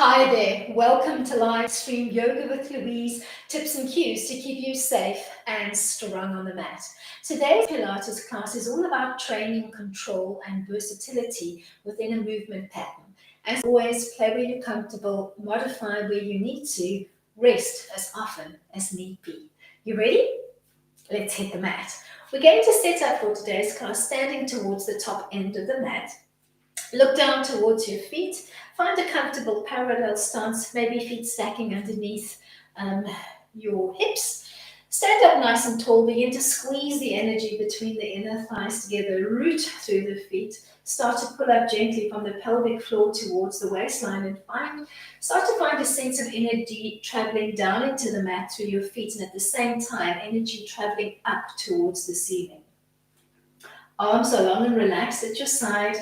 Hi there, welcome to live stream Yoga with Louise, tips and cues to keep you safe and strong on the mat. Today's Pilates class is all about training, control and versatility within a movement pattern. As always, play where you're comfortable, modify where you need to, rest as often as need be. You ready? Let's hit the mat. We're going to set up for today's class standing towards the top end of the mat. Look down towards your feet. Find a comfortable parallel stance, maybe feet stacking underneath your hips. Stand up nice and tall. Begin to squeeze the energy between the inner thighs together. Root through the feet. Start to pull up gently from the pelvic floor towards the waistline and start to find a sense of energy traveling down into the mat through your feet, and at the same time, energy traveling up towards the ceiling. Arms are long and relaxed at your side.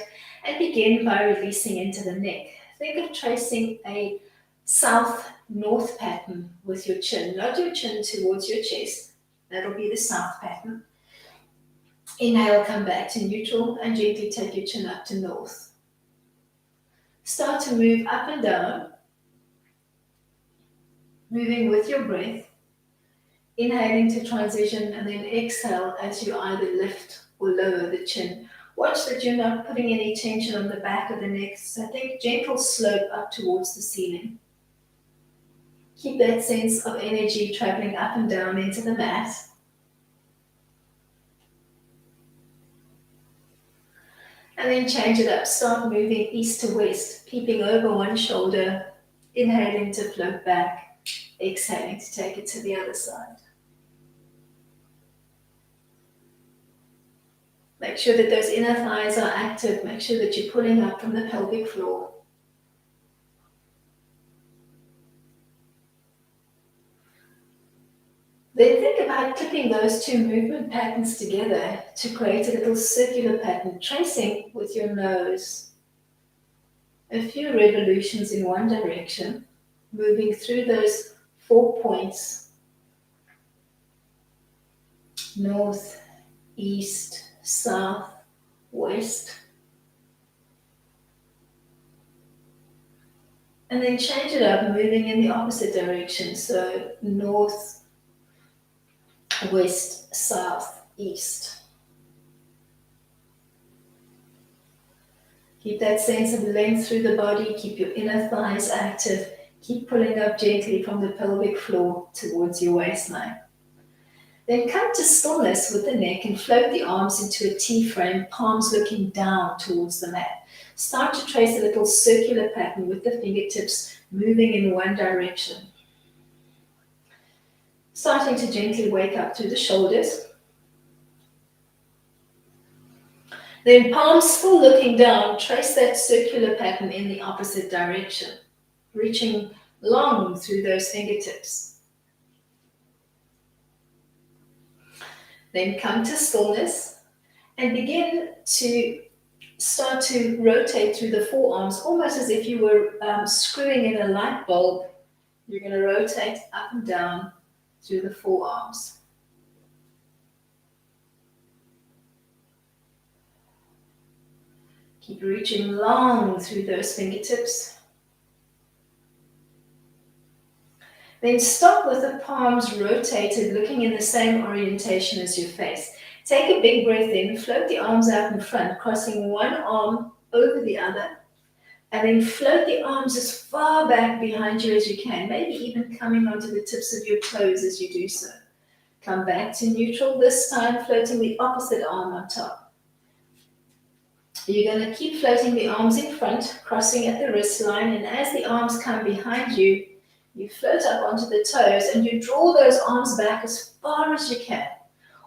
And begin by releasing into the neck. Think of tracing a south-north pattern with your chin. Nod your chin towards your chest. That'll be the south pattern. Inhale, come back to neutral and gently take your chin up to north. Start to move up and down, moving with your breath. Inhaling to transition and then exhale as you either lift or lower the chin. Watch that you're not putting any tension on the back of the neck. So think gentle slope up towards the ceiling. Keep that sense of energy traveling up and down into the mat. And then change it up. Start moving east to west, peeping over one shoulder, inhaling to float back, exhaling to take it to the other side. Make sure that those inner thighs are active. Make sure that you're pulling up from the pelvic floor. Then think about clipping those two movement patterns together to create a little circular pattern, tracing with your nose. A few revolutions in one direction, moving through those 4 points. North, east, south, west. And then change it up, moving in the opposite direction. So north, west, south, east. Keep that sense of length through the body. Keep your inner thighs active. Keep pulling up gently from the pelvic floor towards your waistline. Then come to stillness with the neck and float the arms into a T-frame, palms looking down towards the mat. Start to trace a little circular pattern with the fingertips moving in one direction. Starting to gently wake up through the shoulders. Then palms still looking down, trace that circular pattern in the opposite direction, reaching long through those fingertips. Then come to stillness and begin to start to rotate through the forearms, almost as if you were screwing in a light bulb. You're going to rotate up and down through the forearms. Keep reaching long through those fingertips. Then stop with the palms rotated, looking in the same orientation as your face. Take a big breath in, float the arms out in front, crossing one arm over the other, and then float the arms as far back behind you as you can, maybe even coming onto the tips of your toes as you do so. Come back to neutral this time, floating the opposite arm on top. You're going to keep floating the arms in front, crossing at the wrist line, and as the arms come behind you, you float up onto the toes and you draw those arms back as far as you can.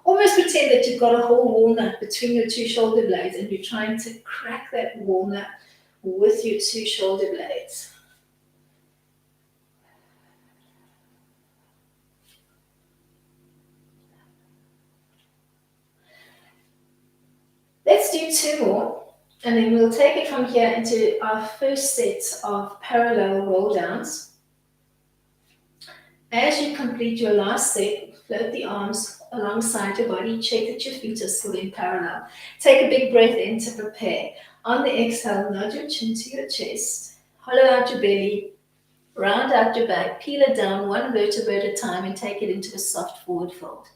Almost pretend that you've got a whole walnut between your two shoulder blades and you're trying to crack that walnut with your two shoulder blades. Let's do 2 more, and then we'll take it from here into our first set of parallel roll downs. As you complete your last set, float the arms alongside your body. Check that your feet are still in parallel. Take a big breath in to prepare. On the exhale, nod your chin to your chest. Hollow out your belly. Round out your back, peel it down one vertebra at a time and take it into a soft forward fold.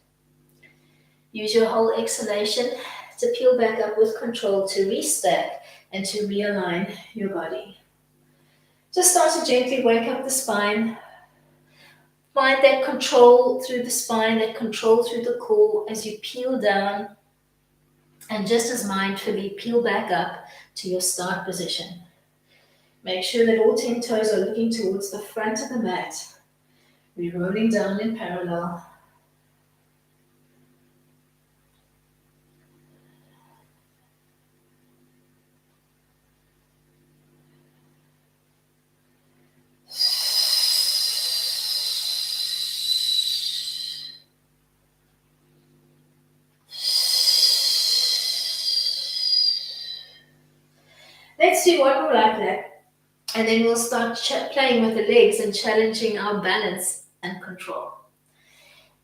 Use your whole exhalation to peel back up with control, to restack and to realign your body. Just start to gently wake up the spine. Find that control through the spine, that control through the core as you peel down, and just as mindfully peel back up to your start position. Make sure that all 10 toes are looking towards the front of the mat. We're rolling down in parallel. Let's do one more like that, and then we'll start playing with the legs and challenging our balance and control.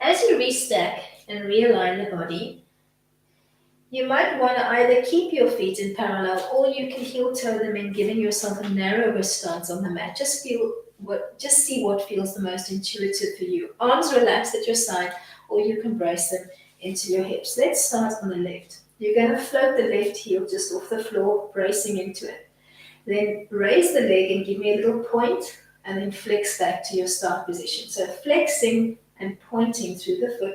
As you restack and realign the body, you might want to either keep your feet in parallel or you can heel toe them in, giving yourself a narrower stance on the mat. Just see what feels the most intuitive for you. Arms relaxed at your side, or you can brace them into your hips. Let's start on the left. You're going to float the left heel just off the floor, bracing into it. Then raise the leg and give me a little point, and then flex back to your start position. So flexing and pointing through the foot.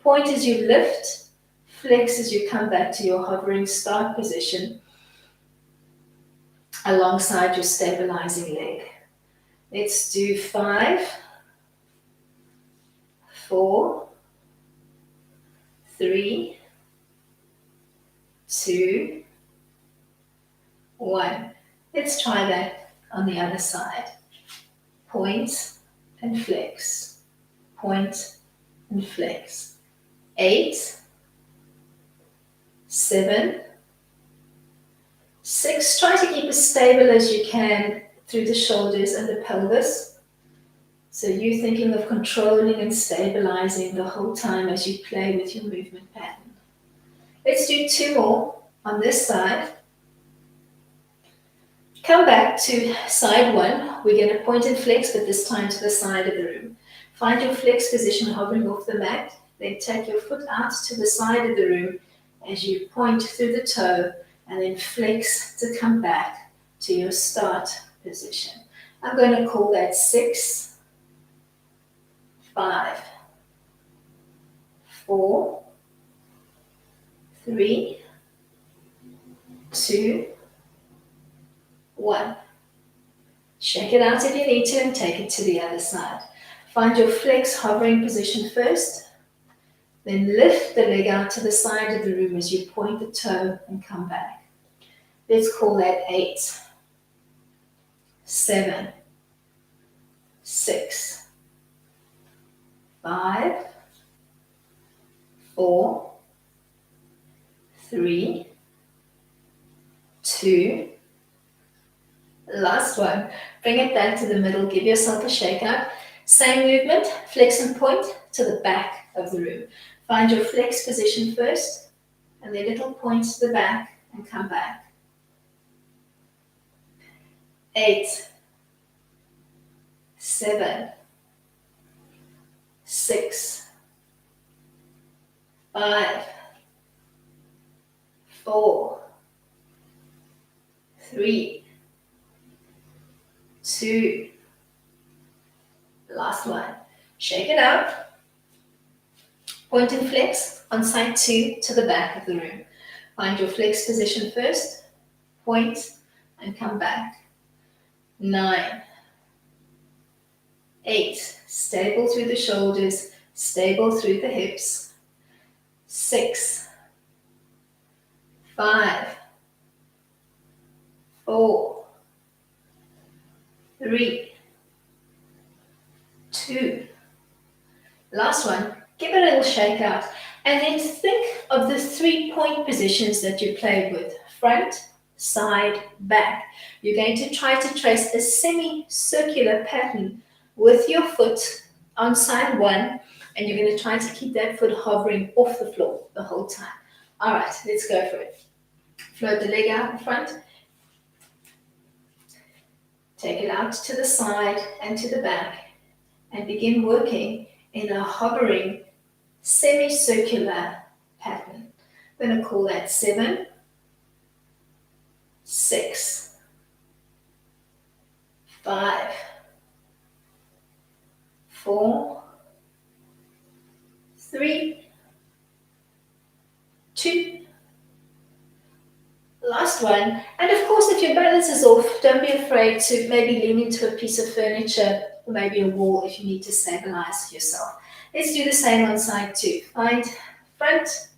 Point as you lift, flex as you come back to your hovering start position alongside your stabilizing leg. Let's do 5, 4, 3, 2, 1. Let's try that on the other side. Point and flex. Point and flex. 8, 7, 6. Try to keep as stable as you can through the shoulders and the pelvis. So you're thinking of controlling and stabilizing the whole time as you play with your movement pattern. Let's do 2 more on this side. Come back to side 1. We're going to point and flex, but this time to the side of the room. Find your flex position hovering off the mat. Then take your foot out to the side of the room as you point through the toe, and then flex to come back to your start position. I'm going to call that 6, 5, 4, 3, 2, 1. Shake it out if you need to and take it to the other side. Find your flex hovering position first. Then lift the leg out to the side of the room as you point the toe and come back. Let's call that 8, 7, 6, 5, 4, 3, 2, last one. Bring it back to the middle. Give yourself a shake out. Same movement. Flex and point to the back of the room. Find your flex position first, and then little points to the back and come back. 8, 7, 6, 5, 4, 3, 2, last one. Shake it out. Point and flex on side 2 to the back of the room. Find your flex position first, point, and come back. 9, 8, stable through the shoulders, stable through the hips. 6, 5, 4, 3, 2. Last one. Give it a little shake out. And then think of the 3-point positions that you played with. Front, side, back. You're going to try to trace a semi-circular pattern with your foot on side 1. And you're going to try to keep that foot hovering off the floor the whole time. All right, let's go for it. Float the leg out in front. Take it out to the side and to the back and begin working in a hovering semicircular pattern. I'm going to call that 7, 6, 5, 4, 3, 2, last one. And of course, if your balance is off, don't be afraid to maybe lean into a piece of furniture or maybe a wall if you need to stabilize yourself. Let's do the same on side 2. Find front,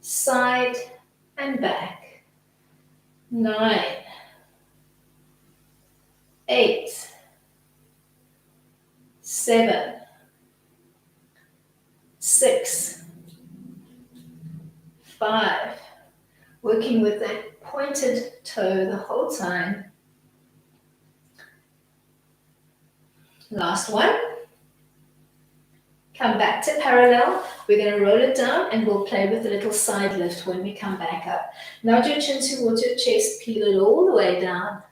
side, and back. 9, 8, 7, 6, 5. Working with that pointed toe the whole time. Last one. Come back to parallel. We're going to roll it down and we'll play with a little side lift when we come back up. Nod your chin towards your chest, peel it all the way down.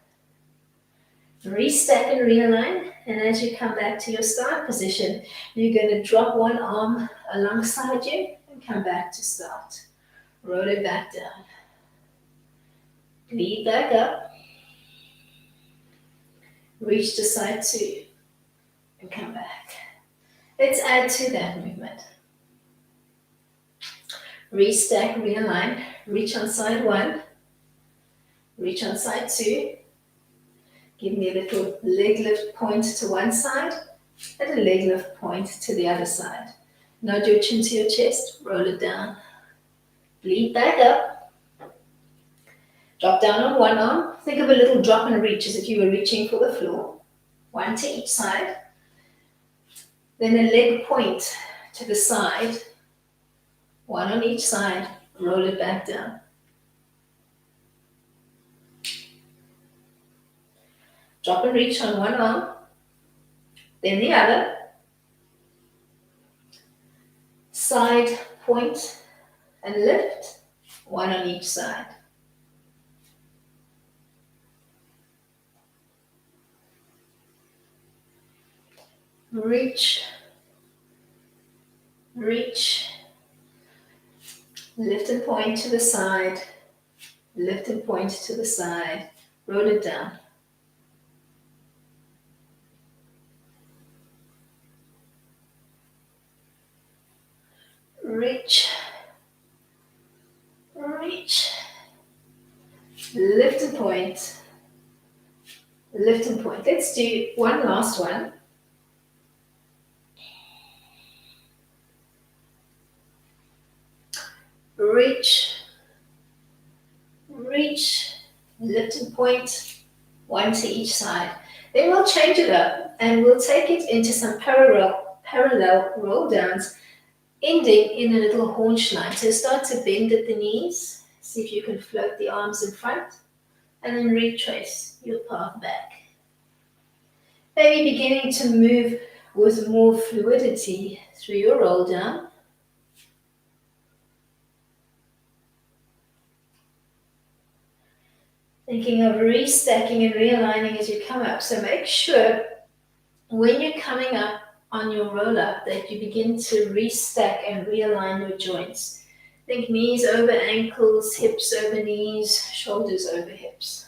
Restack and realign. And as you come back to your start position, you're going to drop one arm alongside you and come back to start. Roll it back down. Lead back up. Reach to side 2 and come back. Let's add to that movement. Restack, realign, reach on side 1, reach on side 2. Give me a little leg lift point to one side and a leg lift point to the other side. Nod your chin to your chest, roll it down. Bleed back up. Drop down on one arm. Think of a little drop and reach as if you were reaching for the floor. One to each side. Then a leg point to the side. One on each side. Roll it back down. Drop and reach on one arm. Then the other. Side point and lift. One on each side. Reach, reach, lift and point to the side, lift and point to the side, roll it down. Reach, reach, lift and point, lift and point. Let's do one last one. Reach, reach, lift and point, one to each side. Then we'll change it up and we'll take it into some parallel roll downs, ending in a little haunch line. So start to bend at the knees, see if you can float the arms in front, and then retrace your path back. Maybe beginning to move with more fluidity through your roll down. Thinking of restacking and realigning as you come up. So make sure when you're coming up on your roll up that you begin to restack and realign your joints. Think knees over ankles, hips over knees, shoulders over hips.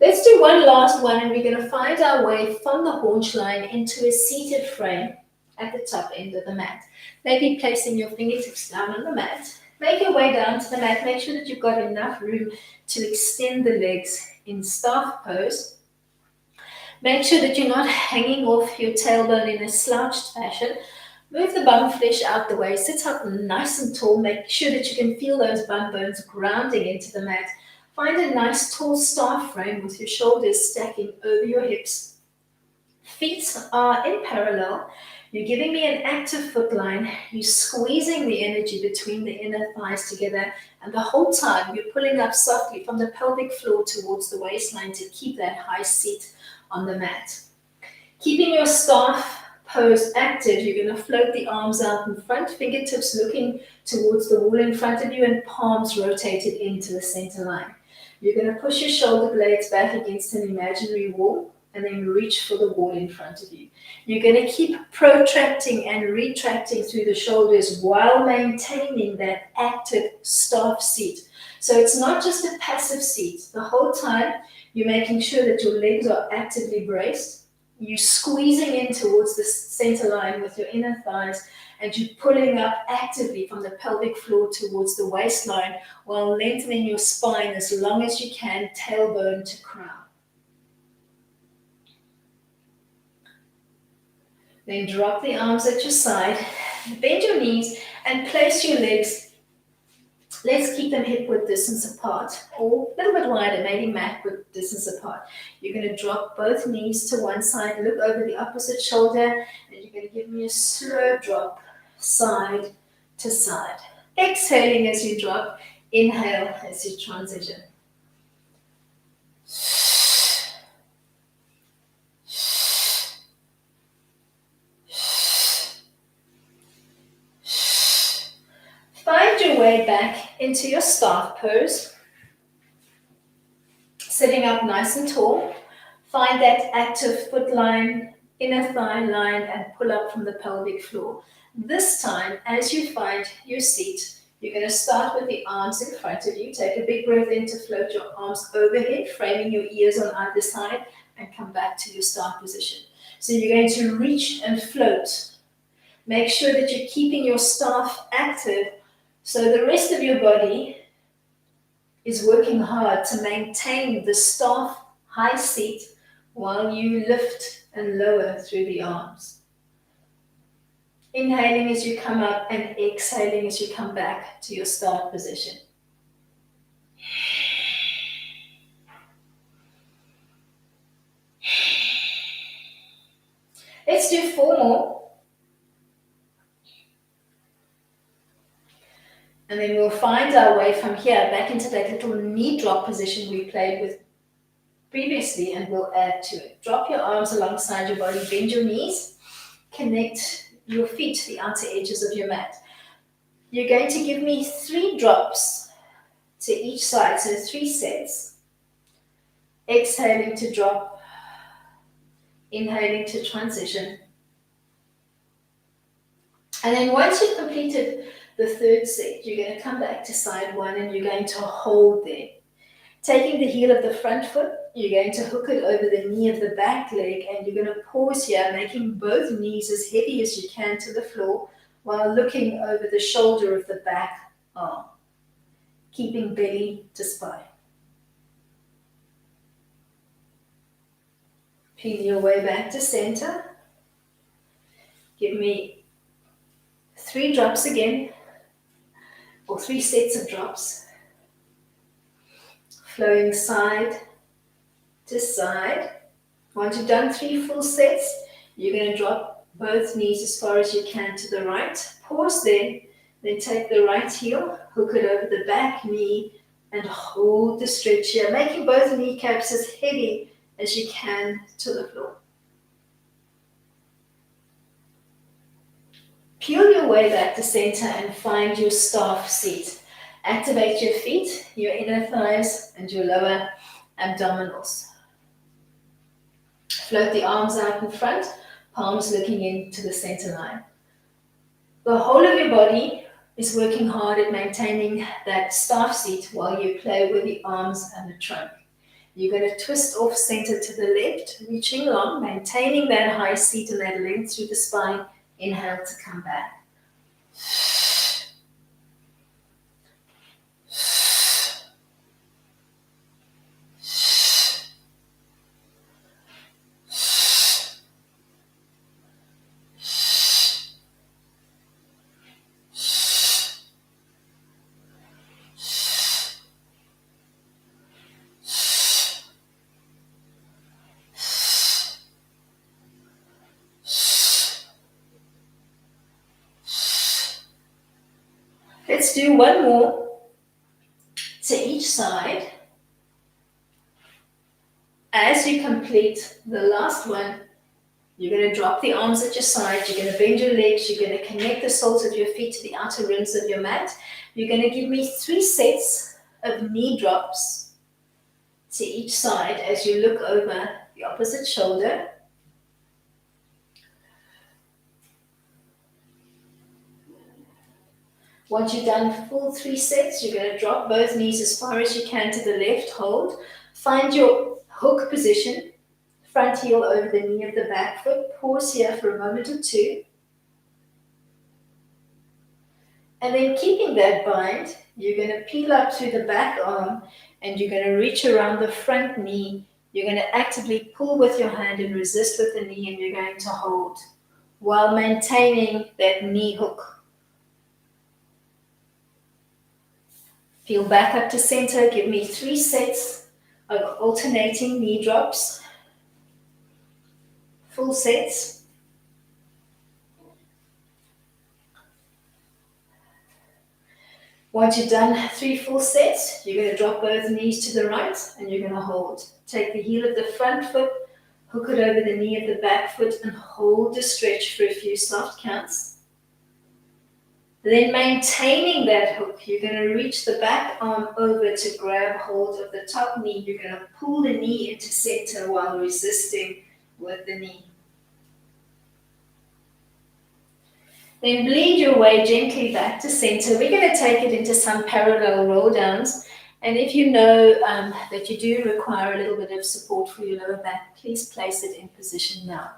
Let's do one last one and we're going to find our way from the haunch line into a seated frame at the top end of the mat. Maybe placing your fingertips down on the mat. Make your way down to the mat. Make sure that you've got enough room to extend the legs in staff pose. Make sure that you're not hanging off your tailbone in a slouched fashion. Move the bum flesh out the way. Sit up nice and tall. Make sure that you can feel those bum bones grounding into the mat. Find a nice tall staff frame with your shoulders stacking over your hips. Feet are in parallel. You're giving me an active foot line. You're squeezing the energy between the inner thighs together. And the whole time you're pulling up softly from the pelvic floor towards the waistline to keep that high seat on the mat. Keeping your staff pose active, you're going to float the arms out in front, fingertips looking towards the wall in front of you and palms rotated into the center line. You're going to push your shoulder blades back against an imaginary wall and then reach for the wall in front of you. You're going to keep protracting and retracting through the shoulders while maintaining that active staff seat. So it's not just a passive seat. The whole time you're making sure that your legs are actively braced. You're squeezing in towards the center line with your inner thighs, and you're pulling up actively from the pelvic floor towards the waistline while lengthening your spine as long as you can, tailbone to crown. Then drop the arms at your side, bend your knees, and place your legs. Let's keep them hip-width distance apart, or a little bit wider, maybe mat-width distance apart. You're going to drop both knees to one side, look over the opposite shoulder, and you're going to give me a slow drop, side to side. Exhaling as you drop, inhale as you transition. Find your way back into your staff pose. Sitting up nice and tall. Find that active foot line, inner thigh line, and pull up from the pelvic floor. This time, as you find your seat, you're going to start with the arms in front of you. Take a big breath in to float your arms overhead, framing your ears on either side, and come back to your start position. So you're going to reach and float. Make sure that you're keeping your staff active so the rest of your body is working hard to maintain the staff high seat while you lift and lower through the arms. Inhaling as you come up and exhaling as you come back to your start position. Let's do 4 more. And then we'll find our way from here back into that little knee drop position we played with previously, and we'll add to it. Drop your arms alongside your body, bend your knees, connect your feet to the outer edges of your mat. You're going to give me 3 drops to each side, so 3 sets. Exhaling to drop, inhaling to transition. And then once you've completed the 3rd set, you're going to come back to side 1 and you're going to hold there. Taking the heel of the front foot, you're going to hook it over the knee of the back leg, and you're going to pause here, making both knees as heavy as you can to the floor while looking over the shoulder of the back arm, keeping belly to spine. Peel your way back to center. Give me 3 drops again, or 3 sets of drops. Flowing side to side. Once you've done 3 full sets, you're going to drop both knees as far as you can to the right. Pause there, then take the right heel, hook it over the back knee, and hold the stretch here, making both kneecaps as heavy as you can to the floor. Peel your way back to center and find your staff seat. Activate your feet, your inner thighs, and your lower abdominals. Float the arms out in front, palms looking into the center line. The whole of your body is working hard at maintaining that staff seat while you play with the arms and the trunk. You're going to twist off center to the left, reaching long, maintaining that high seat and that length through the spine. Inhale to come back. Let's do 1 more to each side. As you complete the last one, you're going to drop the arms at your side, you're going to bend your legs, you're going to connect the soles of your feet to the outer rims of your mat. You're going to give me 3 sets of knee drops to each side as you look over the opposite shoulder. Once you've done full 3 sets, you're going to drop both knees as far as you can to the left, hold. Find your hook position, front heel over the knee of the back foot. Pause here for a moment or two. And then keeping that bind, you're going to peel up through the back arm and you're going to reach around the front knee. You're going to actively pull with your hand and resist with the knee, and you're going to hold while maintaining that knee hook. Peel back up to center. Give me 3 sets of alternating knee drops. Full sets. Once you've done 3 full sets, you're going to drop both knees to the right and you're going to hold. Take the heel of the front foot, hook it over the knee of the back foot, and hold the stretch for a few soft counts. Then maintaining that hook, you're going to reach the back arm over to grab hold of the top knee. You're going to pull the knee into center while resisting with the knee. Then bleed your way gently back to center. We're going to take it into some parallel roll downs. And if you know that you do require a little bit of support for your lower back, please place it in position now.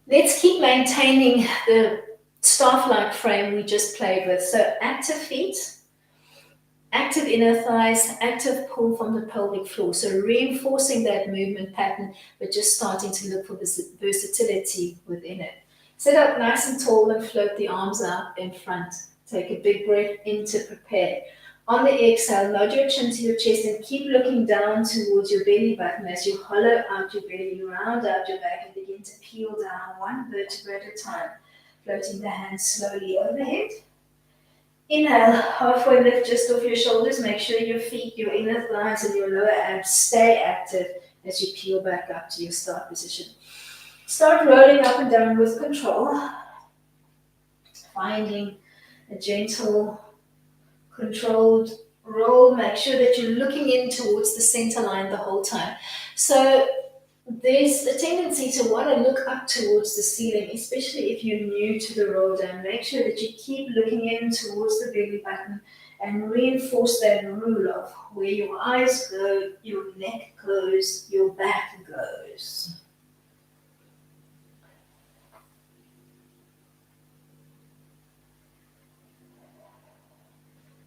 Let's keep maintaining the staff-like frame we just played with. So active feet, active inner thighs, active pull from the pelvic floor. So reinforcing that movement pattern, but just starting to look for versatility within it. Sit up nice and tall and float the arms out in front. Take a big breath in to prepare. On the exhale, nod your chin to your chest and keep looking down towards your belly button as you hollow out your belly, round out your back, and begin to peel down one vertebra at a time. Floating the hands slowly overhead. Inhale, halfway lift just off your shoulders. Make sure your feet, your inner thighs, and your lower abs stay active as you peel back up to your start position. Start rolling up and down with control. Finding a gentle, controlled roll. Make sure that you're looking in towards the center line the whole time. So there's a tendency to want to look up towards the ceiling, especially if you're new to the roll down. Make sure that you keep looking in towards the belly button and reinforce that rule of where your eyes go, your neck goes, your back goes.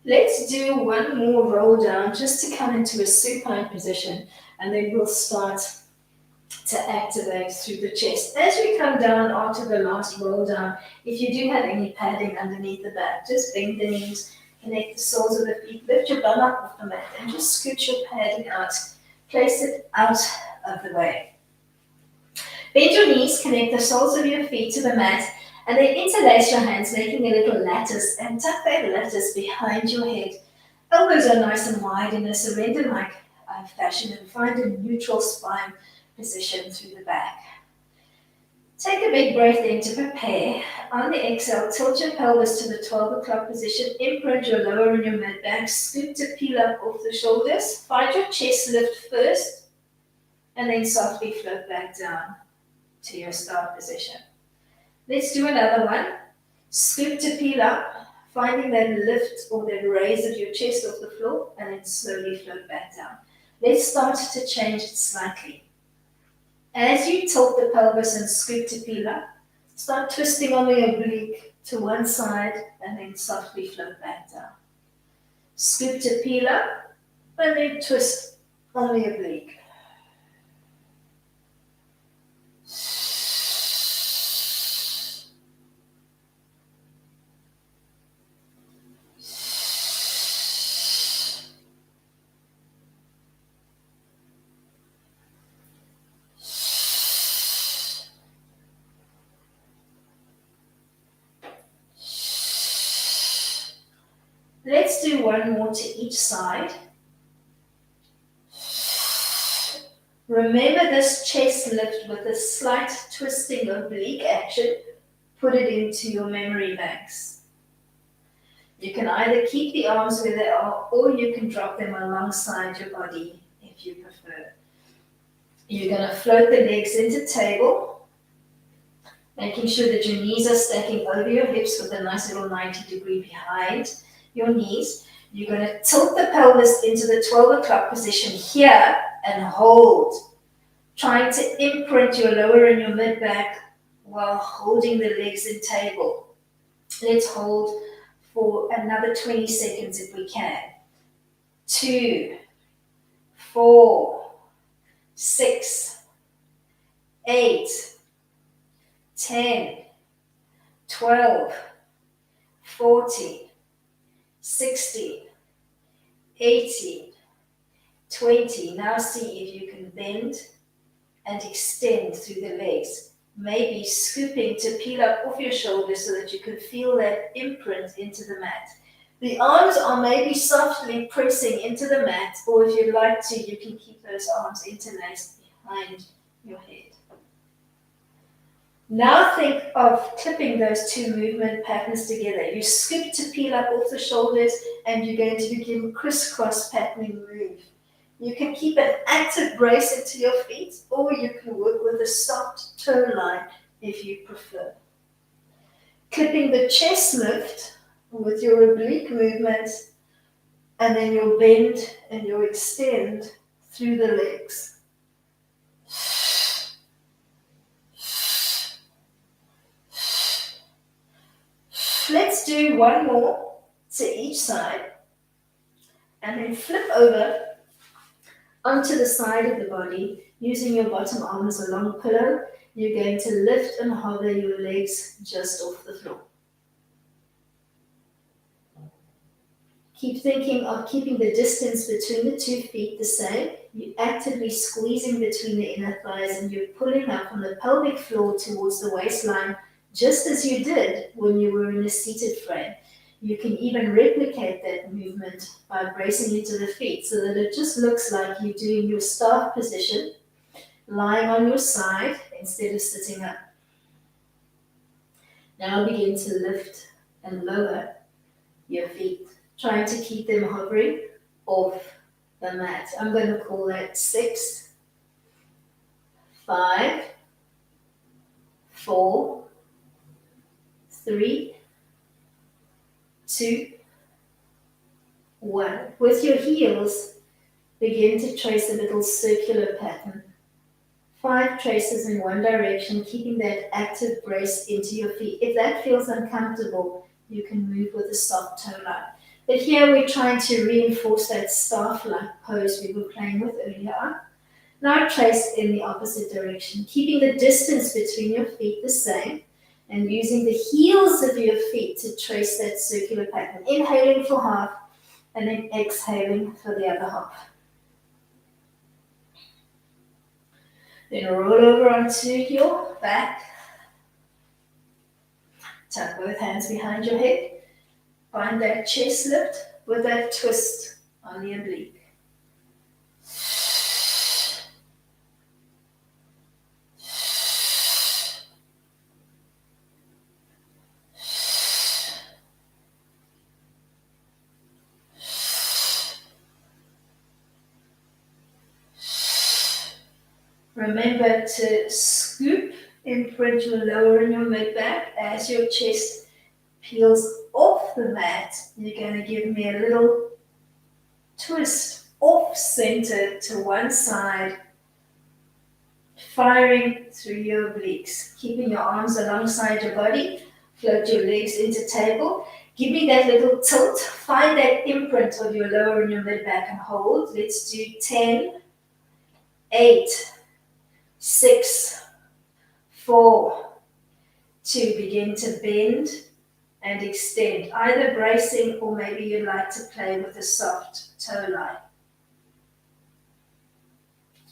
Let's do one more roll down just to come into a supine position, and then we'll start to activate through the chest. As we come down after the last roll down, if you do have any padding underneath the back, just bend the knees, connect the soles of the feet, lift your bum up off the mat, and just scoot your padding out. Place it out of the way. Bend your knees, connect the soles of your feet to the mat, and then interlace your hands, making a little lattice, and tuck that lattice behind your head. Elbows are nice and wide in a surrender-like fashion, and find a neutral spine position through the back. Take a big breath in to prepare. On the exhale, tilt your pelvis to the 12 o'clock position, imprint your lower and your mid back, scoop to peel up off the shoulders, find your chest lift first, and then softly float back down to your start position. Let's do another one. Scoop to peel up, finding that lift or that raise of your chest off the floor, and then slowly float back down. Let's start to change it slightly. As you tilt the pelvis and scoop to peel up, start twisting on the oblique to one side and then softly float back down. Scoop to peel up and then twist on the oblique. Let's do one more to each side. Remember this chest lift with a slight twisting oblique action. Put it into your memory banks. You can either keep the arms where they are, or you can drop them alongside your body if you prefer. You're going to float the legs into table, making sure that your knees are stacking over your hips with a nice little 90-degree behind your knees. You're going to tilt the pelvis into the 12 o'clock position here and hold, trying to imprint your lower and your mid back while holding the legs in table. Let's hold for another 20 seconds if we can. 2, 4, 6, 8, 10, 12, 14, 16, 18, 20. Now see if you can bend and extend through the legs. Maybe scooping to peel up off your shoulders so that you can feel that imprint into the mat. The arms are maybe softly pressing into the mat, or if you'd like to, you can keep those arms interlaced behind your head. Now think of clipping those two movement patterns together. You scoop to peel up off the shoulders, and you're going to begin crisscross patterning move. You can keep an active brace into your feet, or you can work with a soft toe line if you prefer. Clipping the chest lift with your oblique movements, and then your bend and your extend through the legs. Let's do one more to each side, and then flip over onto the side of the body, using your bottom arm as a long pillow. You're going to lift and hover your legs just off the floor. Keep thinking of keeping the distance between the 2 feet the same. You're actively squeezing between the inner thighs, and you're pulling up from the pelvic floor towards the waistline, just as you did when you were in a seated frame. You can even replicate that movement by bracing into the feet so that it just looks like you're doing your staff position, lying on your side instead of sitting up. Now begin to lift and lower your feet, trying to keep them hovering off the mat. I'm going to call that 6, 5, 4, 3, 2, 1. With your heels, begin to trace a little circular pattern. 5 traces in one direction, keeping that active brace into your feet. If that feels uncomfortable, you can move with a soft toe line. But here we're trying to reinforce that staff-like pose we were playing with earlier. Now trace in the opposite direction, keeping the distance between your feet the same, and using the heels of your feet to trace that circular pattern. Inhaling for half, and then exhaling for the other half. Then roll over onto your back. Tuck both hands behind your head. Find that chest lift with that twist on the oblique. Remember to scoop, imprint your lower and your mid back as your chest peels off the mat. You're going to give me a little twist off center to one side, firing through your obliques, keeping your arms alongside your body. Float your legs into table. Give me that little tilt. Find that imprint of your lower and your mid back and hold. Let's do 10, 8, 6, 4, 2. Begin to bend and extend, either bracing or maybe you'd like to play with a soft toe line.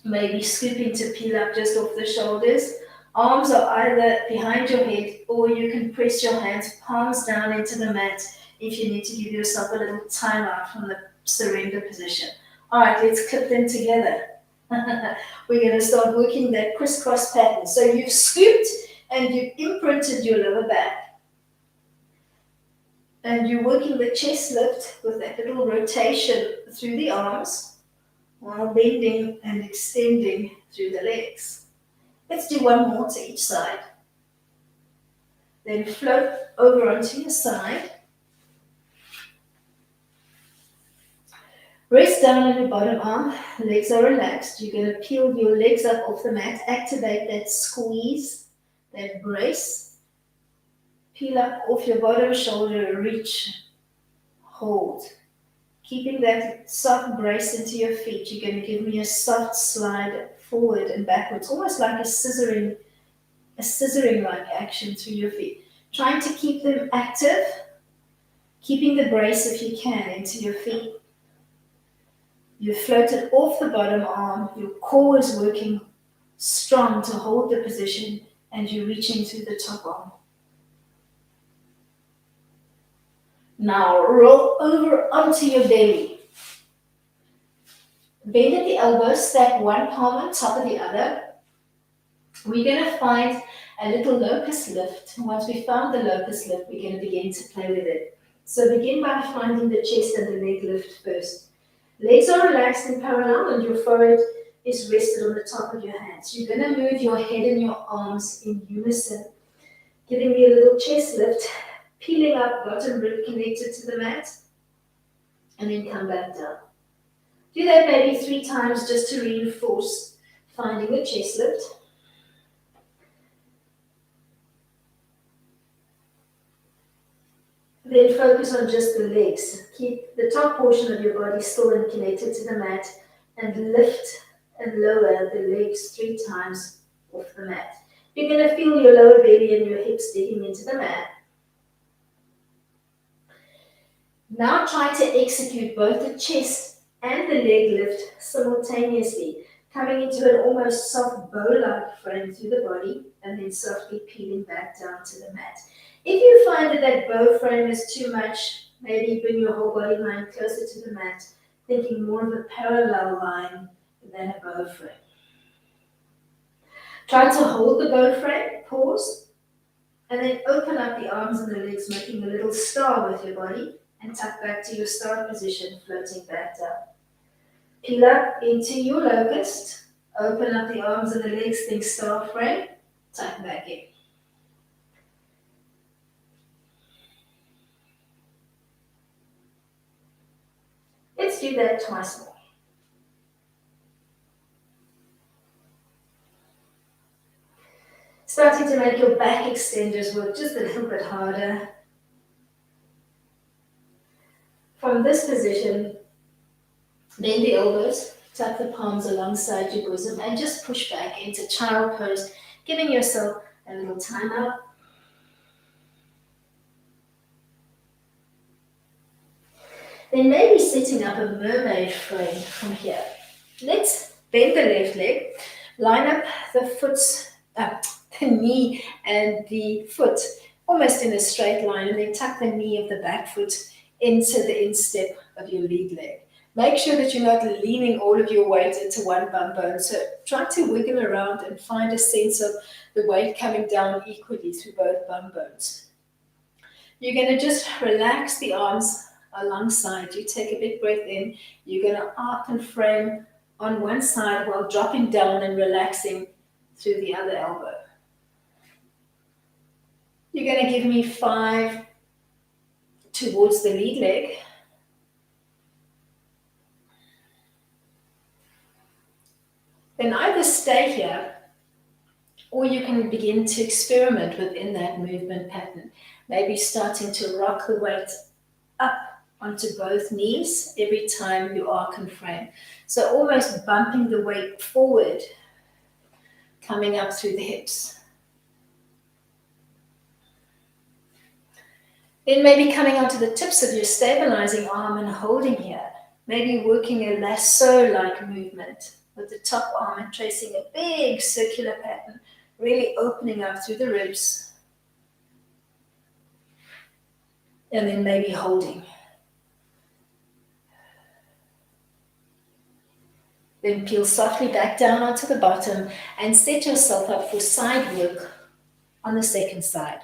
Maybe scooping to peel up just off the shoulders. Arms are either behind your head, or you can press your hands palms down into the mat if you need to give yourself a little time out from the surrender position. All right, let's clip them together. We're going to start working that crisscross pattern. So you've scooped and you've imprinted your lower back. And you're working the chest lift with that little rotation through the arms. while bending and extending through the legs. Let's do one more to each side. Then float over onto your side. Rest down on your bottom arm, legs are relaxed. You're going to peel your legs up off the mat, activate that squeeze, that brace. Peel up off your bottom shoulder, reach, hold. Keeping that soft brace into your feet, you're going to give me a soft slide forward and backwards, almost like a scissoring-like action through your feet. Trying to keep them active, keeping the brace if you can into your feet. You floated off the bottom arm, your core is working strong to hold the position, and you're reaching through the top arm. Now roll over onto your belly. Bend at the elbows, stack one palm on top of the other. We're going to find a little locust lift. Once we found the locust lift, we're going to begin to play with it. So begin by finding the chest and the leg lift first. Legs are relaxed and parallel, and your forehead is rested on the top of your hands. You're going to move your head and your arms in unison, giving me a little chest lift, peeling up, bottom rib connected to the mat, and then come back down. Do that maybe 3 times just to reinforce finding the chest lift. Then focus on just the legs. Keep the top portion of your body still and connected to the mat, and lift and lower the legs 3 times off the mat. You're going to feel your lower belly and your hips digging into the mat. Now try to execute both the chest and the leg lift simultaneously, coming into an almost soft bow-like frame through the body, and then softly peeling back down to the mat. If you find that that bow frame is too much, maybe bring your whole body line closer to the mat, thinking more of a parallel line than a bow frame. Try to hold the bow frame, pause, and then open up the arms and the legs, making a little star with your body, and tuck back to your star position, floating back down. Peel up into your locust, open up the arms and the legs, think star frame, tuck back in. Let's do that twice more. Starting to make your back extenders work just a little bit harder. From this position, bend the elbows, tuck the palms alongside your bosom, and just push back into child pose, giving yourself a little time out. Then maybe setting up a mermaid frame from here. Let's bend the left leg, line up the knee and the foot almost in a straight line, and then tuck the knee of the back foot into the instep of your lead leg. Make sure that you're not leaning all of your weight into one bum bone. So try to wiggle around and find a sense of the weight coming down equally through both bum bones. You're going to just relax the arms alongside. You take a big breath in. You're going to arc and frame on one side while dropping down and relaxing through the other elbow. You're going to give me 5 towards the lead leg. Then either stay here, or you can begin to experiment within that movement pattern. Maybe starting to rock the weight up onto both knees every time you arc and frame. So almost bumping the weight forward, coming up through the hips. Then maybe coming onto the tips of your stabilizing arm and holding here. Maybe working a lasso-like movement with the top arm and tracing a big circular pattern, really opening up through the ribs. And then maybe holding. Then peel softly back down onto the bottom and set yourself up for side work on the second side.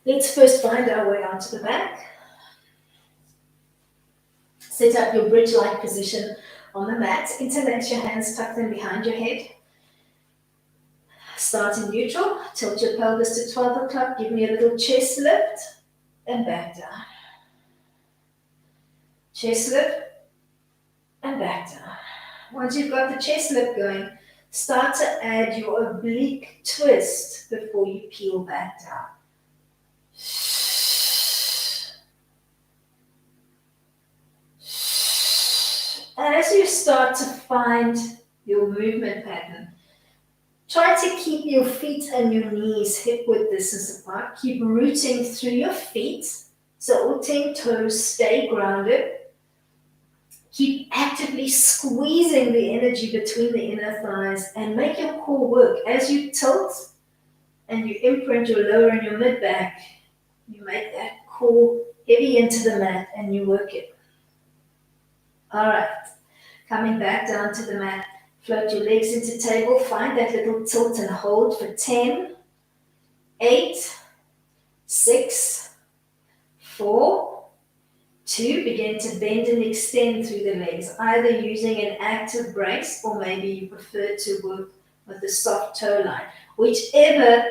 Let's first find our way onto the back. Set up your bridge-like position on the mat. Interlace your hands, tuck them behind your head. Start in neutral. Tilt your pelvis to 12 o'clock. Give me a little chest lift and back down. Chest lift and back down. Once you've got the chest lift going, start to add your oblique twist before you peel back down. And as you start to find your movement pattern, try to keep your feet and your knees hip-width distance apart. Keep rooting through your feet, so all 10 toes stay grounded. Keep actively squeezing the energy between the inner thighs and make your core work. As you tilt and you imprint your lower and your mid back, you make that core heavy into the mat and you work it. All right, coming back down to the mat. Float your legs into table. Find that little tilt and hold for 10, 8, 6, 4, 2. Begin to bend and extend through the legs, either using an active brace or maybe you prefer to work with the soft toe line. Whichever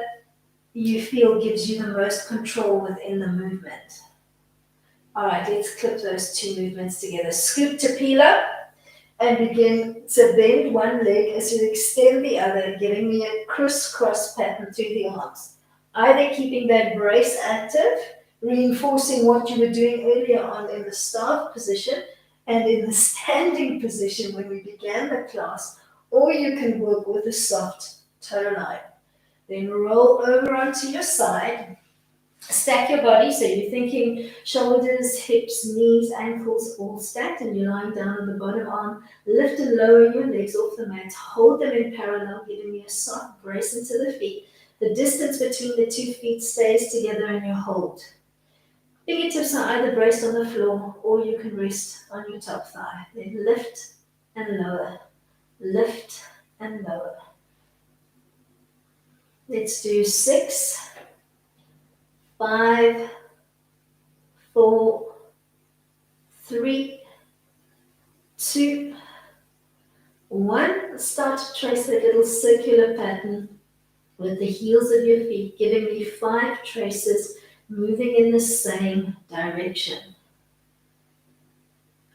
you feel gives you the most control within the movement. All right, let's clip those two movements together. Scoop to peel up. And begin to bend one leg as you extend the other, giving me a crisscross pattern through the arms. Either keeping that brace active, reinforcing what you were doing earlier on in the staff position and in the standing position when we began the class, or you can work with a soft toe line. Then roll over onto your side. Stack your body, so you're thinking shoulders, hips, knees, ankles all stacked, and you're lying down on the bottom arm. Lift and lower your legs off the mat. Hold them in parallel, giving me a soft brace into the feet. The distance between the 2 feet stays together and you hold. Fingertips are either braced on the floor or you can rest on your top thigh. Then lift and lower. Lift and lower. Let's do 6, 5, 4, 3, 2, 1. Start to trace that little circular pattern with the heels of your feet, giving me 5 traces moving in the same direction.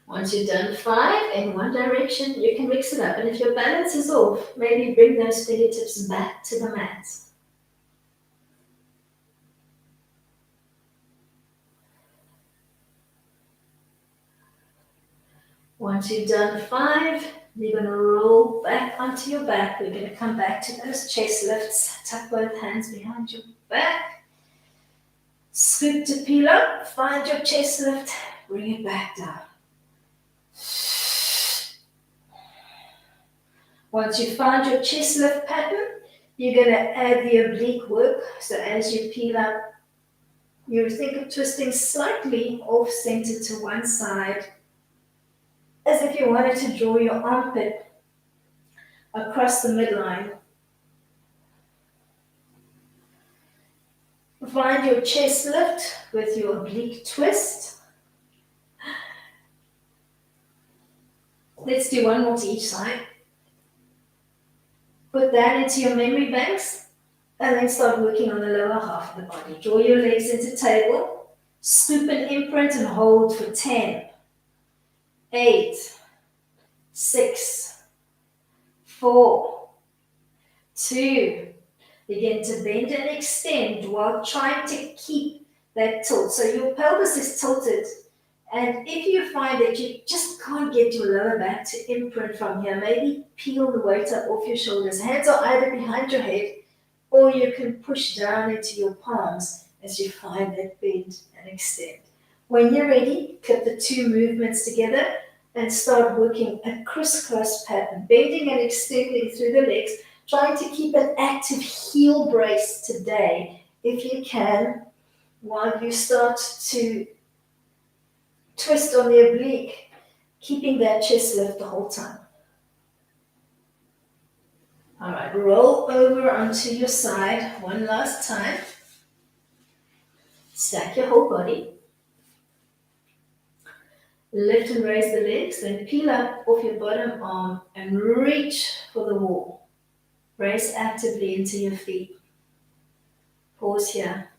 Once you've done 5 in one direction, you can mix it up. And if your balance is off, maybe bring those fingertips back to the mat. Once you've done 5, you're going to roll back onto your back. We're going to come back to those chest lifts. Tuck both hands behind your back. Scoop to peel up. Find your chest lift. Bring it back down. Once you've found your chest lift pattern, you're going to add the oblique work. So as you peel up, you think of twisting slightly off center to one side, as if you wanted to draw your armpit across the midline. Find your chest lift with your oblique twist. Let's do one more to each side. Put that into your memory banks and then start working on the lower half of the body. Draw your legs into table. Scoop and imprint and hold for 10, 8, 6, 4, 2. Begin to bend and extend while trying to keep that tilt. So your pelvis is tilted. And if you find that you just can't get your lower back to imprint from here, maybe peel the weight up off your shoulders. Hands are either behind your head or you can push down into your palms as you find that bend and extend. When you're ready, clip the 2 movements together and start working a crisscross pattern, bending and extending through the legs, trying to keep an active heel brace today, if you can, while you start to twist on the oblique, keeping that chest lift the whole time. All right, roll over onto your side one last time. Stack your whole body. Lift and raise the legs, then peel up off your bottom arm and reach for the wall. Brace actively into your feet. Pause here.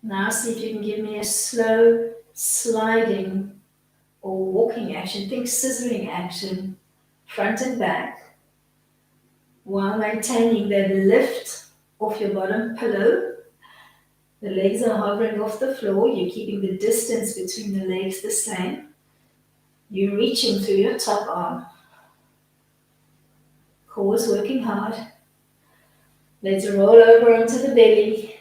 Now see if you can give me a slow sliding or walking action. Think scissoring action, front and back, while maintaining that lift off your bottom pillow. The legs are hovering off the floor. You're keeping the distance between the legs the same. You're reaching through your top arm. Core working hard. Let's roll over onto the belly.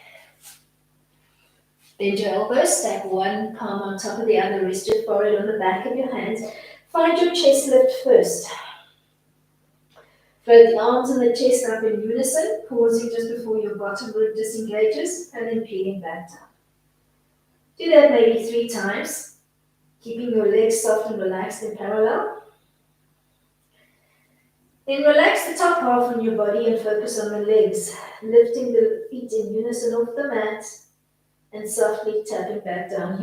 Bend your elbows, stack one palm on top of the other, rest your forehead on the back of your hands. Find your chest lift first. Float the arms and the chest up in unison, pausing just before your bottom rib disengages, and then peeling back down. Do that maybe 3 times, keeping your legs soft and relaxed in parallel. Then relax the top half on your body and focus on the legs, lifting the feet in unison off the mat and softly tapping back down.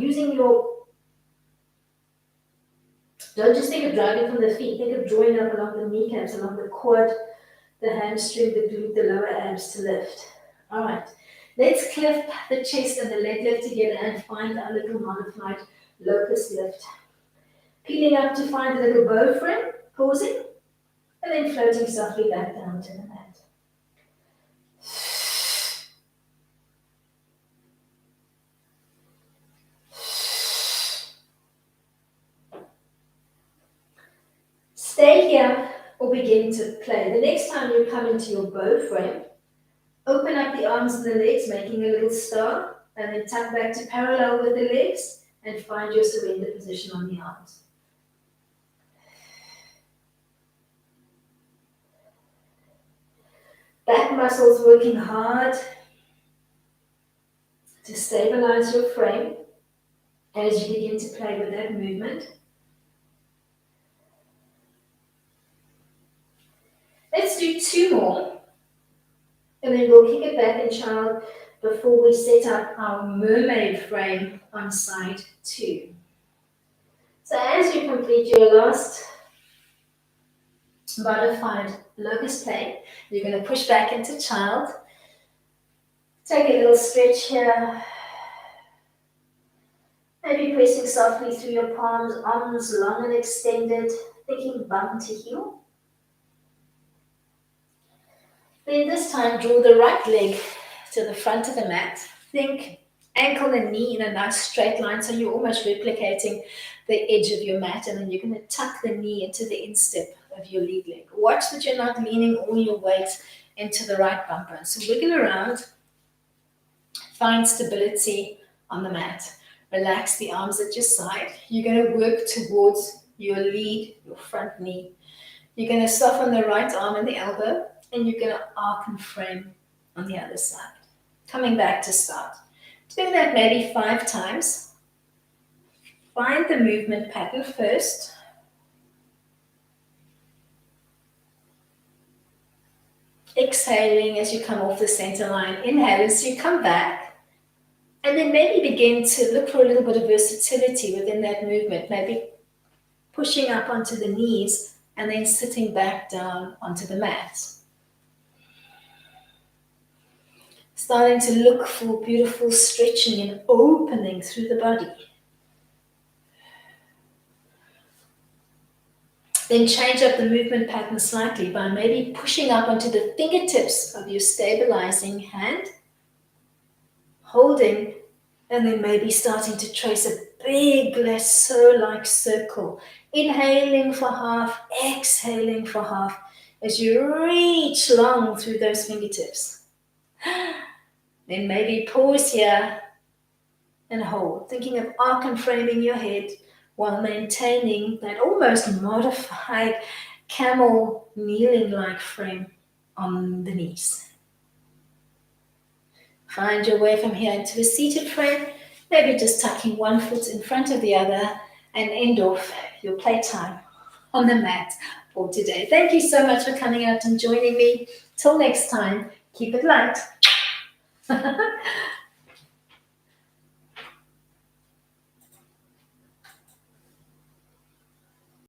Don't just think of driving from the feet, think of drawing up along the kneecaps, along the quad, the hamstring, the glute, the lower abs to lift. All right, let's clip the chest and the leg lift together and find our little modified locust lift. Peeling up to find a little bow frame, pausing, and then floating softly back down to the mat. Stay here or begin to play. The next time you come into your bow frame, open up the arms and the legs, making a little star, and then tuck back to parallel with the legs and find your surrender position on the arms. Back muscles working hard to stabilize your frame as you begin to play with that movement. Let's do 2 more, and then we'll kick it back in child before we set up our mermaid frame on side 2. So as you complete your last modified locust plane, you're going to push back into child. Take a little stretch here. Maybe pressing softly through your palms, arms long and extended, thinking bum to heel. Then this time, draw the right leg to the front of the mat. Think ankle and knee in a nice straight line, so you're almost replicating the edge of your mat, and then you're going to tuck the knee into the instep of your lead leg. Watch that you're not leaning all your weight into the right bumper. So wiggle around, find stability on the mat. Relax the arms at your side. You're going to work towards your lead, your front knee. You're going to soften the right arm and the elbow, and you're going to arc and frame on the other side. Coming back to start. Do that maybe 5 times. Find the movement pattern first. Exhaling as you come off the center line. Inhale as you come back. And then maybe begin to look for a little bit of versatility within that movement. Maybe pushing up onto the knees and then sitting back down onto the mat. Starting to look for beautiful stretching and opening through the body. Then change up the movement pattern slightly by maybe pushing up onto the fingertips of your stabilizing hand, holding, and then maybe starting to trace a big lasso-like circle. Inhaling for half, exhaling for half as you reach long through those fingertips. Then maybe pause here and hold, thinking of arc and framing your head while maintaining that almost modified camel kneeling-like frame on the knees. Find your way from here into a seated frame, maybe just tucking one foot in front of the other and end off your playtime on the mat for today. Thank you so much for coming out and joining me. Till next time, keep it light.